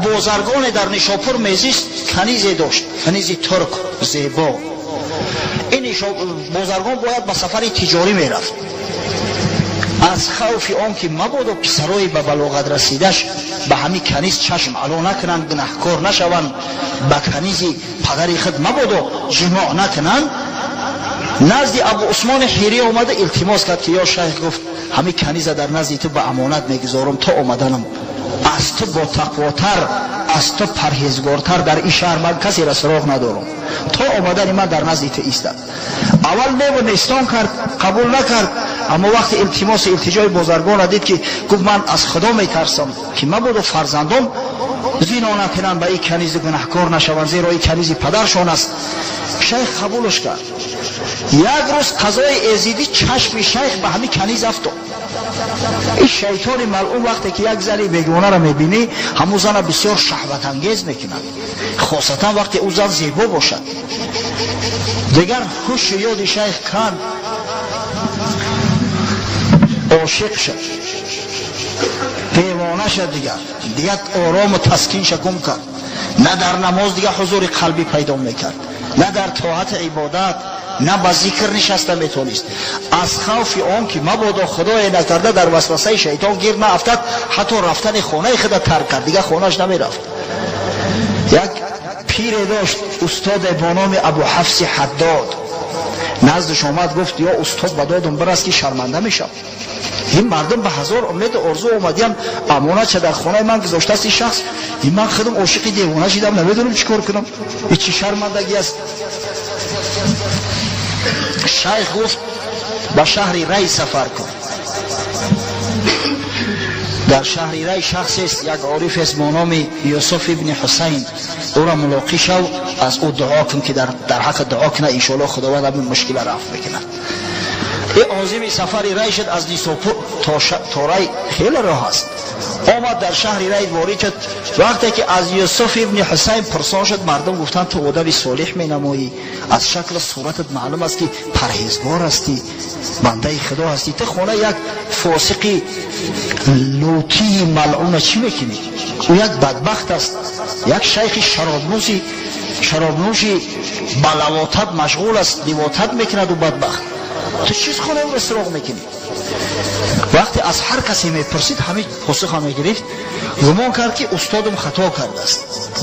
بازرگان در نیشاپور میزیست کنیزی داشت، کنیزی ترک زیبا. این بازرگان باید به سفر تجاری میرفت. از خوف آن که مبادا پسرای به بلاغت رسیدش به همین کنیز چشم علو نکنند، گناهکار نشوند، به کنیزی پدری خود مبادا جماع نکنند، نزد ابو عثمان حیری آمده التماس کرد که یا شیخ، گفت همین کنیز در نزد تو به امانت میگذارم تا آمدنم، از تو با تقواتر، از تو پرهیزگارتر در این شهر من کسی را سراغ ندارم، تا آمدن من در نزد تو ایستاد. اول نه و نیستان کرد، قبول نکرد، اما وقتی التماس التجای بازرگان را دید که گفت من از خدا میترسم که مبادا فرزندان زنا نکنند، به این کنیز گناهکار نشوند، زیرا این کنیز پدرشان است. شیخ قبولش کرد. یک روز قضای ازیدی چشم شیخ به همین کنیز افتاد. این شیطان ملعون وقتی که یک زن بیگانه را میبینی همون زن بسیار شهوت انگیز میکنند، خاصتا وقتی او زن زیبا باشد. دیگر هوش یاد شیخ کند، عاشق شد، دیوانه شد. دیگر آرام و تسکین شکم کرد، نه در نماز دیگر حضور قلبی پیدا میکرد، نه در طاعت عبادت، نه با ذکر نشسته میتونست. از خوف آن که مبادا خدای نکرده در وسوسه شیطان گیر نافتد، حتی رفتن خانه خود ترک کرد، دیگه خانهش نمیرفت. یک پیر داشت استاد با نام ابو حفص حداد، نزدش آمد گفت یا استاد بدادم برست که شرمنده میشم. این مردم به هزار امید آرزو اومدیم امانت چه در خانه من گذاشته است این شخص، این من خودم عاشق دیوانه شدم، نمیدونم چیکار کنم، این چی شرمندگی است. شیخ گفت به شهر ری سفر کن. در شهر ری شخص است، یک عارف است با نام یوسف ابن حسین، او را ملاقات شو، از او دعا کن که در حق دعا کنه ان شاء الله خداوند این مشکل را رفع میکنه. این عازم سفر ری شد، از نیشاپور تا ری خیلی راه است. آمد در شهر ری وارد شد. وقتی که از یوسف ابن حسین پرسان شد، مردم گفتند تو آدم صالح می نمایی، از شکل صورتت معلوم است که پرهیزگار هستی، بنده خدا هستی، تو خانه یک فاسق لوطی ملعون چی میکنی؟ او یک بدبخت است، یک شیخ شرابنوشی بلواتت مشغول است، لیواتت میکند و بدبخت، تو چیز خانه او سراغ میکنی؟ وقتی از هر کسی میپرسید همین پاسخ هم میگرفت، گمان کرد که استادم خطا کرده است.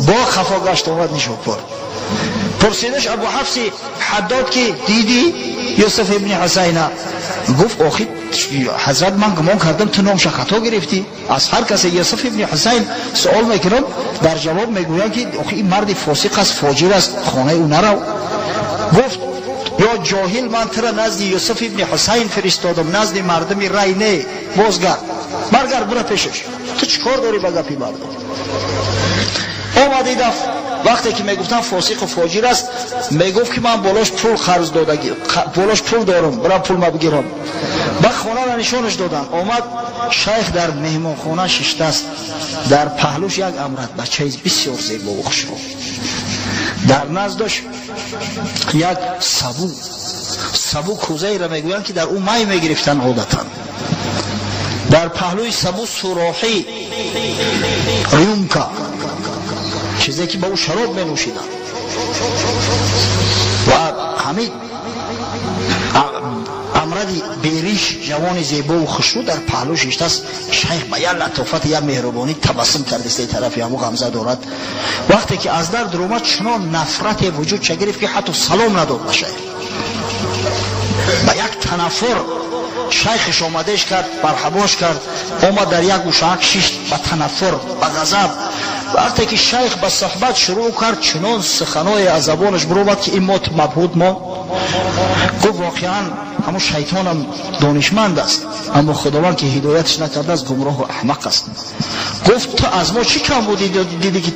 با خفا گشت آمد نیشاپور. پرسیدش ابو حفص حداد که دیدی یوسف ابن حسین؟ گفت آخی حضرت من گمان کردم تو نامش خطا گرفتی. از هر کسی یوسف ابن حسین سوال میکنم، در جواب میگویم که آخی این مرد فاسق است، فاجر است، خانه او نرو. گفت یا جاهل، من ترا نزد یوسف ابن حسین فرستادم، نزد مردم ری نه، بازگرد، برگرد برو پیشش، تو چیکار داری با گپی مردم؟ آمدید وقتی که میگفتن فاسق و فاجر است، میگفت که من بالاش پول قرض دادگی، بالاش پول دارم، برای پول ما بگیرم. با خانه را نشانش دادن. آمد شیخ در مهمان خانه ششته است، در پهلوش یک امرد بچه بسیار زیبا و خوشرو، در نزدش یک سبو کوزه را میگویند که در اون مای میگرفتن عادتا. در پهلوی سبو سوراخی ریومکا، چیزی که با او شراب می نوشیدن و همین امردی بیریش جوان زیبا و خوشرو در پهلوش نشسته است. شیخ با یک لطافت، یک مهربانی تبسم کرد، است طرفی همو غمزه دارد. وقتی که از در درآمد چنان نفرت وجود چه گرفت که حتی سلام نداد به شیخ. با یک تنفر شیخش آمدهش کرد، مرحباش کرد، آمد در یک گوشه‌ک شیشت با تنفر، با غضب. وقتی که شیخ به صحبت شروع کرد، چنان سخنای از زبانش برآمد که این مبهوت ما. گفت واقعا همون شیطانم دانشمند است، اما خداوند که هدایتش نکرده است گمراه و احمق است. گفت تو از ما چی کم بودی دیدی که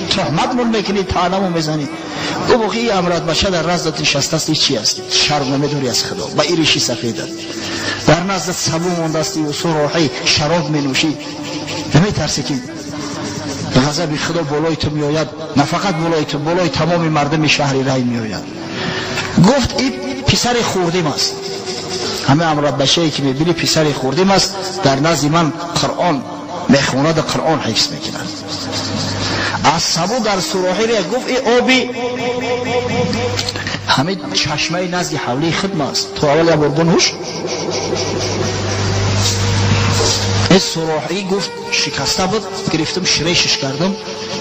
تهمتمون میکنی، طعنمون میزنی؟ گفت واقعا این امرد بچه در نزدت نشسته است، چی است؟ شرم نمیداری از خدا، با این ریشی سفیدت در نزدت سبو مانده است و سوراخی شراب می نمیترسی که غضب خدا بالای تو میآید؟ نه فقط بالای تو، بالای تمام مردم شهر ری میآید. گفت این پسر خوردیم است، همه امرد بچه‌ای که میبینی پسر خوردیم است، در نزد من قرآن میخواند، قرآن حفظ میکند. از سبو در سوراخی را گفت این آبی همه چشمه نزد حولی خدم است. تو اول یابر بنوش. این سوراخی گفت شکسته بود، گرفتم شریشش کردم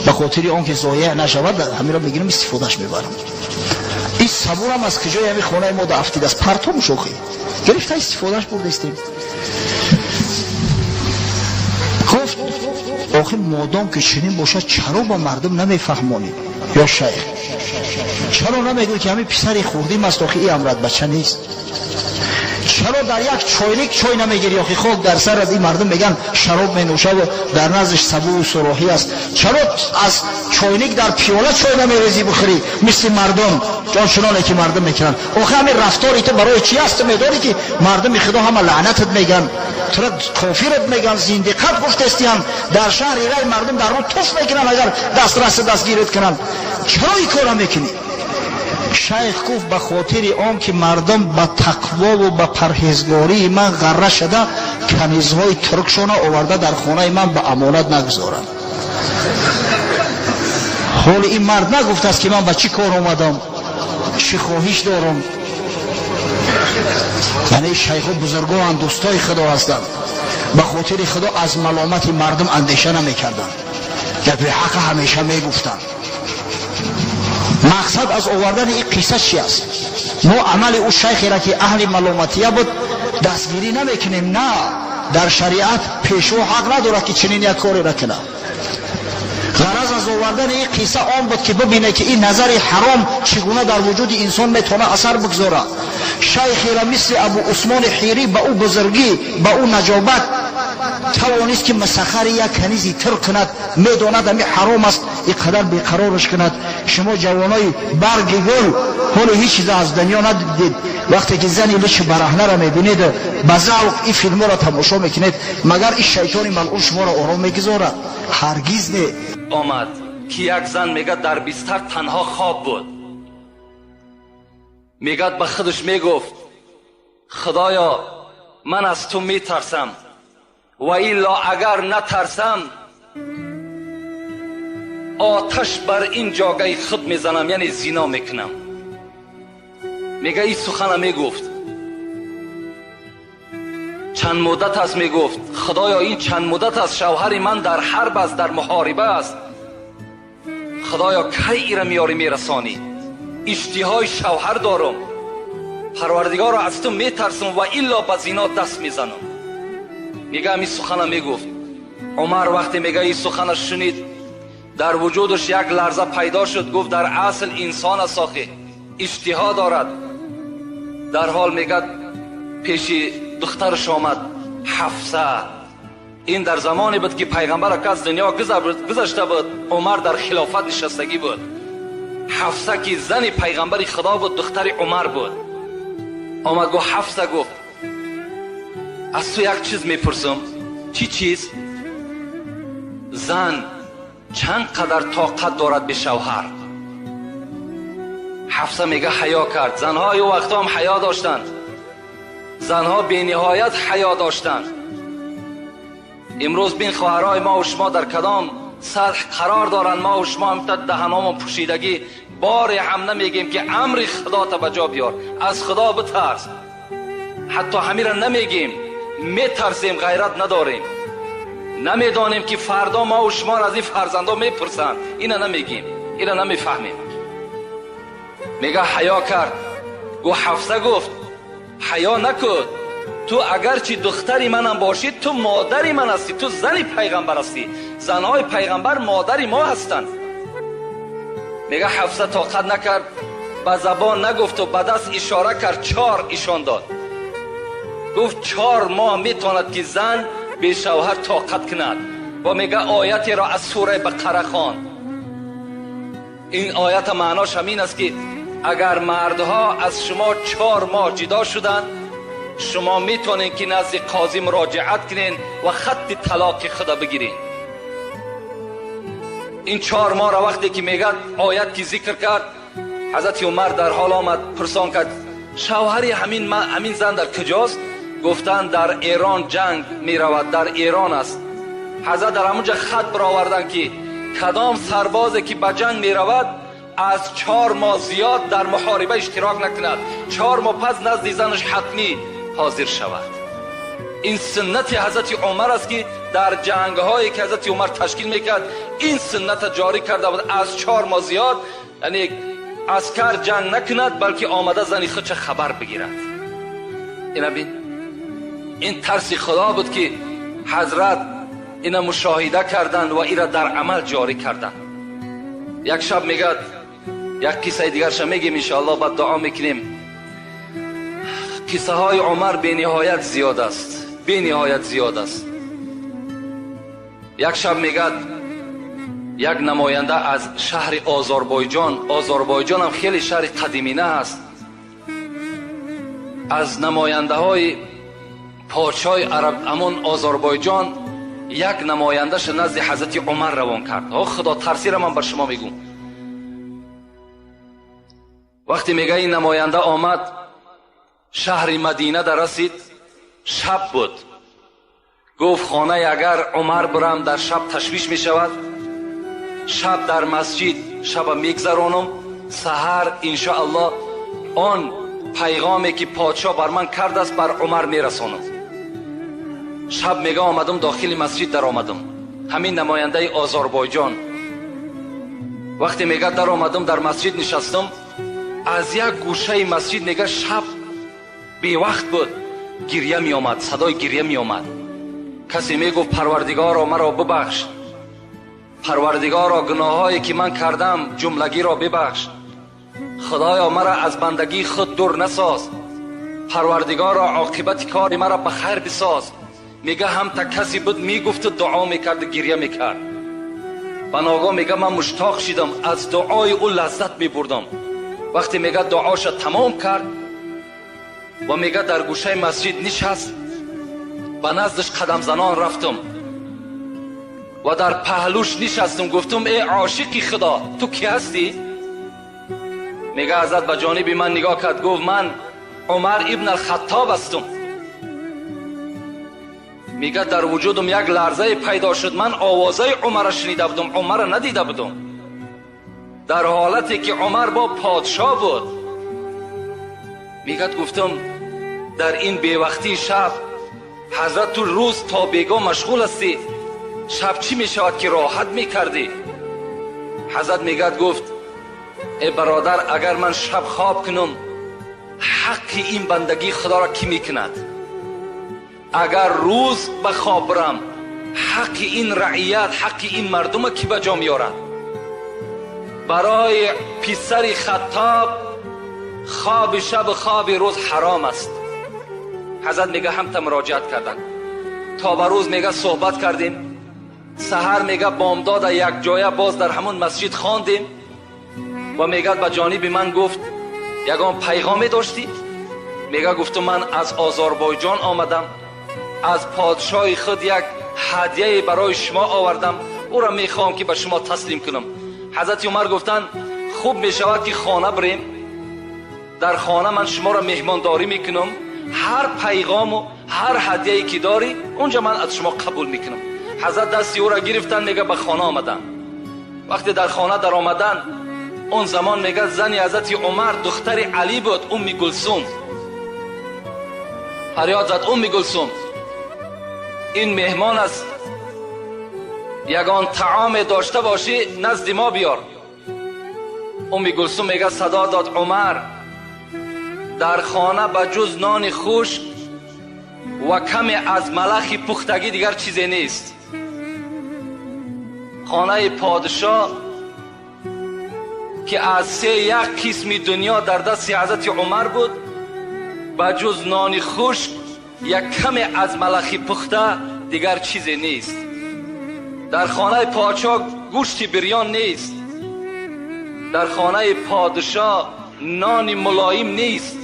به خاطر آن که ضایع نشود همین را میگیرم استفادهش میبرم. این سبو هم از کجای همین خانه ما افتید از پرتم شوخی گرفته استفادهش برده استیم. گفت آخه مادام که چنین باشد چرا با مردم نمیفهمانی؟ یا شیخ چرا نمیگوی که همین پسر خوردیم است؟ آخه این امرت بچه نیست. چرا در یک چایلیک چای نمیگیری؟ آخه خاک در سر این مردم میگن شراب می نوشه و در نزدش سبو و سوراخی است. چرا از چایلیک در پیاله چای نمیریزی بخوری مثل مردم جانشنانی که مردم میکنن؟ آخه همین رفتاری تو برای چی است میداری که مردم خدا همه لعنتت میگن، تو کافرت میگن، زندقت گفتستی هم در شهر ایران مردم در رو توف میکنن اگر دستگیرت کنن. چرا این کارا میکنی؟ شیخ گفت به خاطر آن که مردم به تقوا و به پرهیزگاری من غره شده کنیزهای ترکشانه آورده در خانه من به امانت نگذارند. حال این مرد نگفته است که من به چی کار آمدم، چی خواهش دارم. یعنی شیخ و بزرگان دوستای خدا هستند، به خاطر خدا از ملامت مردم اندیشه نمیکردند، گپ حق همیشه میگفتند. مقصد از آوردن این قصه چی است؟ ما عمل او شیخی را که اهل ملامتیه بود دستگیری نمیکنیم. نه، در شریعت پیشوا حق نداره که چنین یک کاری را کنه. غرض از آوردن این قصه آن بود که ببینه که این نظر حرام چگونه در وجود انسان میتونه اثر بگذاره. شیخی را مثل ابو عثمان حیری به او بزرگی به او نجابت توانست که مسخر یک کنیزی تر کند، میداند همین حرام است، اینقدر بیقرارش کند. شما جوانای برگ گل حال هیچ چیز از دنیا ندیدید، وقتی که زنی لچ برهنه را میبینید به ذوق این فیلم را تماشا میکنید، مگر این شیطان ملعون شما را آرام میگذارد؟ هرگز نه. آمد که یک زن میگه در بستر تنها خواب بود، میگه به خودش میگفت خدایا من از تو میترسم و الا اگر نترسم آتش بر این جاگه خود میزنم، یعنی زنا میکنم. میگه این سخن میگفت چند مدت است، میگفت خدایا این چند مدت است شوهر من در حرب است، در محاربه است، خدایا کی ایره میاری میرسانی؟ اشتهای شوهر دارم، پروردگار را از تو میترسم و الا به زنا دست میزنم. میگه این سخن میگفت. عمر وقتی میگه این سخن شنید در وجودش یک لرزه پیدا شد، گفت در اصل انسان است آخه اشتها دارد. در حال میگه پیش دخترش آمد حفصه. این در زمانی بود که پیغمبر که از دنیا گذشته بود، عمر در خلافت نشستگی بود. حفصه که زن پیغمبر خدا بود، دختر عمر بود. آمد گفت حفصه، گفت از تو یک چیز میپرسم. چی چیز؟ زن چند قدر طاقت دارد به شوهر؟ حفصه میگه حیا کرد. زنها یه وقتا هم حیا داشتند، زنها بی نهایت حیا داشتند. امروز بین خواهرای ما و شما در کدام سطح قرار دارن؟ ما و شما هم تا دهنامون پوشیدگی باری هم نمیگیم که امر خدا تا بجا بیار، از خدا بترس. حتی همین را نمیگیم، میترسیم، غیرت نداریم، نمیدانیم که فردا ما و شما را از این فرزندا میپرسند. اینا نمیگیم، اینا نمیفهمیم. میگه حیا کرد. گو حفصه گفت حیا نکن، تو اگرچه دختری منم باشی تو مادری من هستی، تو زن پیغمبر هستی، زنهای پیغمبر مادری ما هستند. میگه حفصه طاقت نکرد، به زبان نگفت و به دست اشاره کرد، 4 ایشان داد. گفت 4 ماه میتواند که زن به شوهر طاقت کند. و میگه آیتی را از سوره بقره خواند. این آیت معناش همین است که اگر مردها از شما 4 ماه جدا شدند، شما میتونین که نزد قاضی مراجعت کنین و خط طلاق خدا بگیرین. این 4 ماه را وقتی که میگه آیت که ذکر کرد، حضرت عمر در حال آمد پرسان کرد شوهری همین زن در کجاست؟ گفتند در ایران جنگ میرود، در ایران است. حضرت در همونجا خط برآوردن که کدام سربازی که به جنگ می رود از 4 ماه زیاد در محاربه اشتراک نکند، 4 ماه پس نزد زنش حتمی حاضر شود. این سنت حضرت عمر است که در جنگ هایی که حضرت عمر تشکیل میکرد این سنت جاری کرده بود. از 4 ماه زیاد یعنی عسکر جنگ نکند بلکه آمده زنی خودش خبر بگیرد. اینا بین این ترس خدا بود که حضرت اینا مشاهده کردند و اینا در عمل جاری کردند. یک شب میگد، یک کیسه دیگرش میگیم انشاءالله بعد دعا میکنیم. کیسه های عمر بی نهایت زیاد است، بی نهایت زیاد است. یک شب میگد یک نماینده از شهر آذربایجان هم خیلی شهر قدیمینه است، از نماینده های پادشاه عرب امون آذربایجان یک نمایندهش نزد حضرت عمر روان کرد. خدا ترسی را من بر شما میگم. وقتی میگه این نماینده آمد شهر مدینه در رسید، شب بود. گفت خانه اگر عمر برم در شب تشویش می شود، شب در مسجد شب میگذرانم، سحر انشاءالله آن پیغامی که پادشاه بر من کرده است بر عمر میرسانم. شب میگه آمدم داخل مسجد در آمدم، همین نماینده آذربایجان. وقتی میگه در آمدم در مسجد نشستم، از یک گوشه مسجد میگه شب بی وقت بود، گریه می آمد، صدای گریه می آمد. کسی می گفت پروردگارا مرا ببخش، پروردگارا گناهایی که من کردم جملگی را ببخش، خدایا مرا از بندگی خود دور نساز، پروردگارا عاقبت کار مرا به خیر بساز. میگه هم تا کسی بود میگفت دعا میکرد گریه میکرد. بناگاه میگه من مشتاق شدم، از دعای او لذت میبردم. وقتی میگه دعاش تمام کرد و میگه در گوشه مسجد نشست، به نزدش قدم زنان رفتم و در پهلوش نشستم. گفتم ای عاشقی خدا تو کی هستی؟ میگه حضرت به جانب من نگاه کرد، گفت من عمر ابن الخطاب هستم. میگه در وجودم یک لرزه پیدا شد، من آوازه عمر شنیده بودم، عمر ندیده بودم، در حالتی که عمر با پادشاه بود. میگه گفتم در این بیوقتی شب حضرت تو روز تا بیگاه مشغول هستی، شب چی میشود که راحت میکردی؟ حضرت میگه گفت ای برادر اگر من شب خواب کنم حق این بندگی خدا را کی میکند؟ اگر روز به خواب برم حق این رعیت حق این مردم کی به جا میارد؟ برای پسر خطاب خواب شب خواب روز حرام است. حضرت میگه هم تا مراجعت کردن تا به روز میگه صحبت کردیم، سحر میگه بامداد یک جایه باز در همون مسجد خواندیم و میگه به جانب من گفت یگان پیغامی داشتی؟ میگه گفتم من از آذربایجان آمدم، از پادشاه خود یک هدیه برای شما آوردم، او را میخوام که به شما تسلیم کنم. حضرت عمر گفتن خوب میشود که خانه بریم، در خانه من شما را مهمانداری میکنم، هر پیغام و هر هدیه‌ای که داری اونجا من از شما قبول میکنم. حضرت دستی او را گرفتن، میگه به خانه آمدن. وقتی در خانه در آمدن اون زمان میگه زنی حضرت عمر دختر علی بود، ام گلثوم. فریاد زد ام گلثوم این مهمان است، یگان طعام داشته باشی نزد ما بیار. ام گلثوم میگه صدا داد عمر در خانه به جز نان خشک و کمی از ملخ پختگی دیگر چیزی نیست. خانه پادشاه که از یک قسم دنیا در دست حضرت عمر بود، به جز نان خشک یک کمی از ملخ پخته دیگر چیزی نیست. در خانه پادشاه گوشت بریان نیست، در خانه پادشاه نان ملایم نیست،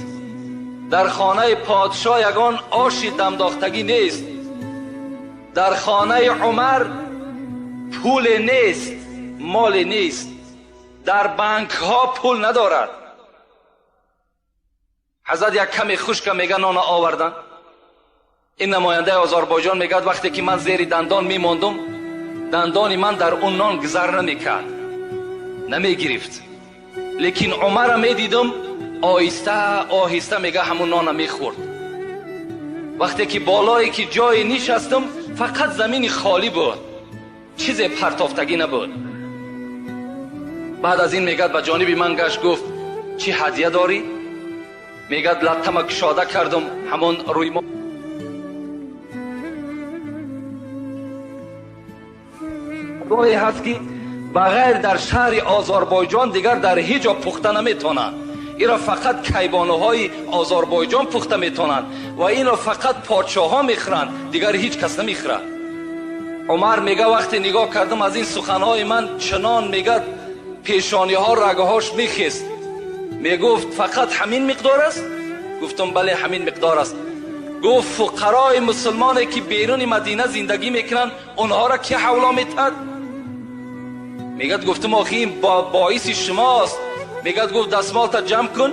در خانه پادشاه یگان آش دمداختگی نیست، در خانه عمر پول نیست، مال نیست، در بانک ها پول ندارد. حضرت یک کمی خشک میگه نان آوردن. این نماینده آذربایجان میگه وقتی که من زیر دندان میماندم دندان من در اون نان گذر نمیکرد، نمیگرفت. لیکن عمر میدیدم آهسته آهسته میگه همون نان میخورد. وقتی که بالایی که جای نشستم فقط زمین خالی بود، چیز پرتافتگی نبود. بعد از این میگه به جانب من گشت گفت چی هدیه داری؟ میگه لطمه کشاده کردم همون روی ما. گاهی هست که بغیر در شهر آذربایجان دیگر در هیچ جا پخته نمیتونن. اینا فقط کیبانه های آذربایجان پخته میتونن و اینا فقط پادشاه ها میخورن، دیگر هیچ کس نمیخوره. عمر میگه وقتی نگاه کردم از این سخنهای من چنان میگه پیشانی ها رگه هاش میخیست. میگفت فقط همین مقدار است؟ گفتم بله همین مقدار است. گفت فقرای مسلمانی که بیرون مدینه زندگی میکنن اونها را کی حولا میتد؟ میگه گفتم آخه این باعث شماست. میگه گفت دستمالت جمع کن،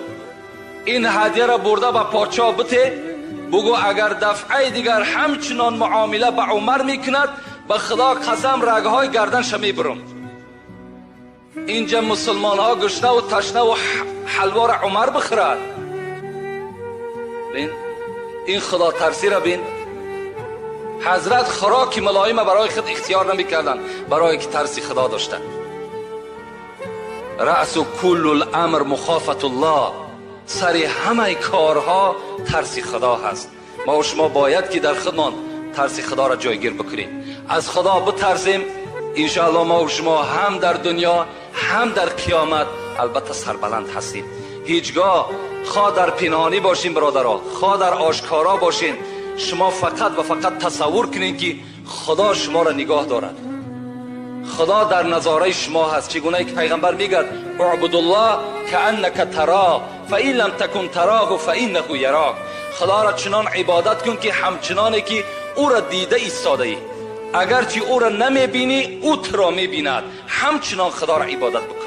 این هدیه را برده به پادشاه بده، بگو اگر دفعه دیگر همچنان معامله به عمر میکند به خدا قسم رگهای گردنش میبرم. اینجا مسلمان ها گشنه و تشنه و حلوا را عمر بخورد. این خدا ترسی را بین. حضرت خوراک ملایمه برای خود اختیار نمی کردن، برای که ترسی خدا داشتن. رأس کل الامر مخافت الله، سر همه کارها ترسی خدا هست. ما و شما باید که در خودمان ترسی خدا را جایگیر بکنیم. از خدا بترسیم، انشاءالله ما و شما هم در دنیا هم در قیامت البته سربلند هستیم. هیچگاه خواه در پنهانی باشین برادرها، خواه در آشکارا باشین، شما فقط و فقط تصور کنین که خدا شما را نگاه دارد. خدا در نظاره شما هست. چگونه که پیغمبر میگه اعبد الله کانک تراه فان لم تکن تراه فانه یراک. خدا را چنان عبادت کن که همچنانی که او را دیده ایستاده ای. اگرچه او را نمیبینی او تو را میبیند. همچنان خدا را عبادت بکن.